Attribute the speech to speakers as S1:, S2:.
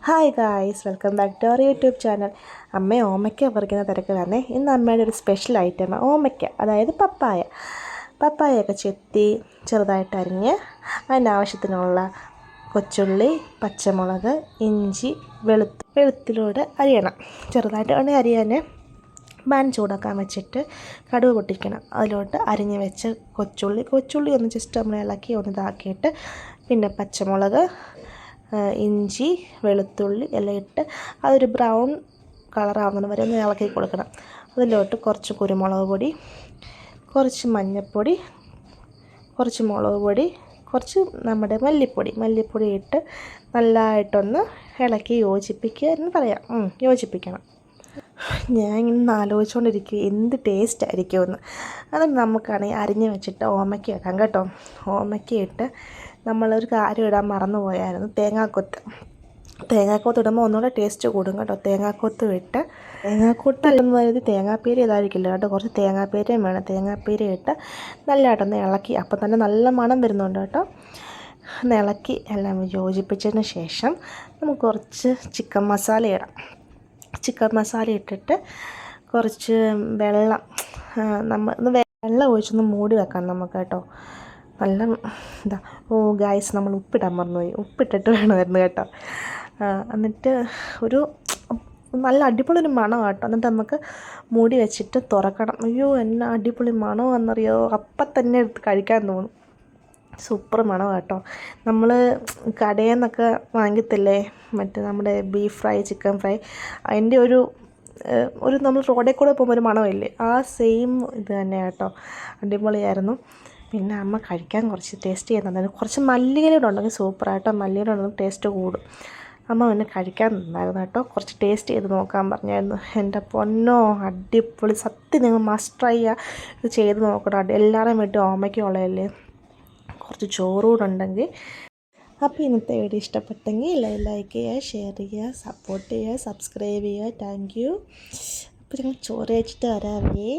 S1: Hi guys, welcome back to our YouTube channel. അമ്മ ഓമയ്ക്ക പറിക്കുന്ന തിരക്കിലാണേ. ഇന്ന് അമ്മയുടെ ഒരു സ്പെഷ്യൽ ഐറ്റമാണ് ഓമയ്ക്ക, അതായത് പപ്പായയൊക്കെ ചെത്തി ചെറുതായിട്ട് അരിഞ്ഞ് അതിനാവശ്യത്തിനുള്ള കൊച്ചുള്ളി, പച്ചമുളക്, ഇഞ്ചി, വെളുത്തിലൂടെ അരിയണം. ചെറുതായിട്ട് വേണമെങ്കിൽ അരിയാൻ പാൻ ചൂടാക്കാൻ വെച്ചിട്ട് കടുക് പൊട്ടിക്കണം. അതിലോട്ട് അരിഞ്ഞ് വെച്ച് കൊച്ചുള്ളി ഒന്ന് ജസ്റ്റ് നമ്മൾ ഇളക്കി ഒന്ന് ഇതാക്കിയിട്ട് പിന്നെ പച്ചമുളക്, ഇഞ്ചി, വെളുത്തുള്ളി എല്ലാം ഇട്ട് അതൊരു ബ്രൗൺ കളറാവുന്നത് വരെ ഒന്ന് ഇളക്കി കൊടുക്കണം. അതിലോട്ട് കുറച്ച് കുരുമുളക് പൊടി, കുറച്ച് മഞ്ഞൾപ്പൊടി, കുറച്ച് മുളക് പൊടി, കുറച്ച് നമ്മുടെ മല്ലിപ്പൊടി ഇട്ട് നല്ലതായിട്ടൊന്ന് ഇളക്കി യോജിപ്പിക്കുക എന്ന് പറയാം. യോജിപ്പിക്കണം. ഞാൻ ഇങ്ങനെ ആലോചിച്ചുകൊണ്ടിരിക്കും എന്ത് ടേസ്റ്റ് ആയിരിക്കുമെന്ന്. അത് നമുക്കാണെങ്കിൽ അരിഞ്ഞ് വെച്ചിട്ട് ഓമയ്ക്ക ഇടാം കേട്ടോ. ഓമയ്ക്ക ഇട്ട് നമ്മളൊരു കാര്യം ഇടാൻ മറന്നു പോയായിരുന്നു, തേങ്ങാക്കൊത്ത് ഇടുമ്പോൾ ഒന്നുകൂടെ ടേസ്റ്റ് കൂടും കേട്ടോ. തേങ്ങാക്കൊത്ത് അല്ലെന്ന് കരുതി തേങ്ങാപ്പീര ഇതായിരിക്കില്ല കേട്ടോ, കുറച്ച് തേങ്ങാപ്പീരയും വേണം. തേങ്ങാപ്പീര ഇട്ട് നല്ലതായിട്ടൊന്ന് ഇളക്കി, അപ്പം തന്നെ നല്ല മണം വരുന്നുണ്ട് കേട്ടോ. ഒന്ന് ഇളക്കി എല്ലാം യോജിപ്പിച്ചതിന് ശേഷം നമുക്ക് കുറച്ച് ചിക്കൻ മസാല ഇട്ടിട്ട് കുറച്ച് വെള്ളം വെള്ളം ഒഴിച്ചൊന്ന് മൂടി വെക്കാം നമുക്ക് കേട്ടോ. നല്ല ഗായ്സ്, നമ്മൾ ഉപ്പിടാൻ മറന്നുപോയി, ഉപ്പിട്ടിട്ട് വേണമായിരുന്നു കേട്ടോ. എന്നിട്ട് ഒരു നല്ല അടിപൊളി ഒരു മണം കേട്ടോ. എന്നിട്ട് നമുക്ക് മൂടി വെച്ചിട്ട് തുറക്കണം. അയ്യോ, എന്നാ അടിപൊളി മണമെന്നറിയോ, അപ്പം തന്നെ എടുത്ത് കഴിക്കാൻ തോന്നും. സൂപ്പർ മണം കേട്ടോ. നമ്മൾ കടയിൽ നിന്നൊക്കെ വാങ്ങിത്തില്ലേ മറ്റേ നമ്മുടെ ബീഫ് ഫ്രൈ, ചിക്കൻ ഫ്രൈ, അതിൻ്റെ ഒരു നമ്മൾ റോഡിൽ കൂടെ പോകുമ്പോൾ ഒരു മണമില്ലേ, ആ സെയിം ഇത് തന്നെ കേട്ടോ. അടിപൊളിയായിരുന്നു. പിന്നെ അമ്മ കഴിക്കാൻ കുറച്ച് ടേസ്റ്റ് ചെയ്യുന്നുണ്ടായിരുന്നു. കുറച്ച് മല്ലിയില ഉണ്ടെങ്കിൽ സൂപ്പറായിട്ടോ, മല്ലിയില ഉണ്ടെങ്കിൽ ടേസ്റ്റ് കൂടും. അമ്മ പിന്നെ കഴിക്കാൻ തന്നായിരുന്നു കേട്ടോ. കുറച്ച് ടേസ്റ്റ് ചെയ്ത് നോക്കാൻ പറഞ്ഞായിരുന്നു. എൻ്റെ പൊന്നോ, അടിപൊളി. സത്യം നിങ്ങൾ മസ്റ്റ് ട്രൈ ഇത് ചെയ്ത് നോക്കണം. എല്ലാവരും വീട്ടിൽ ഓമയ്ക്ക ഉള്ളതല്ലേ. കുറച്ച് ചോറ് കൂടെ ഉണ്ടെങ്കിൽ. അപ്പോൾ ഇന്നത്തെ വീഡിയോ ഇഷ്ടപ്പെട്ടെങ്കിൽ ലൈക്ക് ചെയ്യുക, ഷെയർ ചെയ്യുക, സപ്പോർട്ട് ചെയ്യുക, സബ്സ്ക്രൈബ് ചെയ്യുക. Thank you. അപ്പോൾ ഞങ്ങൾ ചോറ് കഴിച്ചിട്ട് വരാവേ.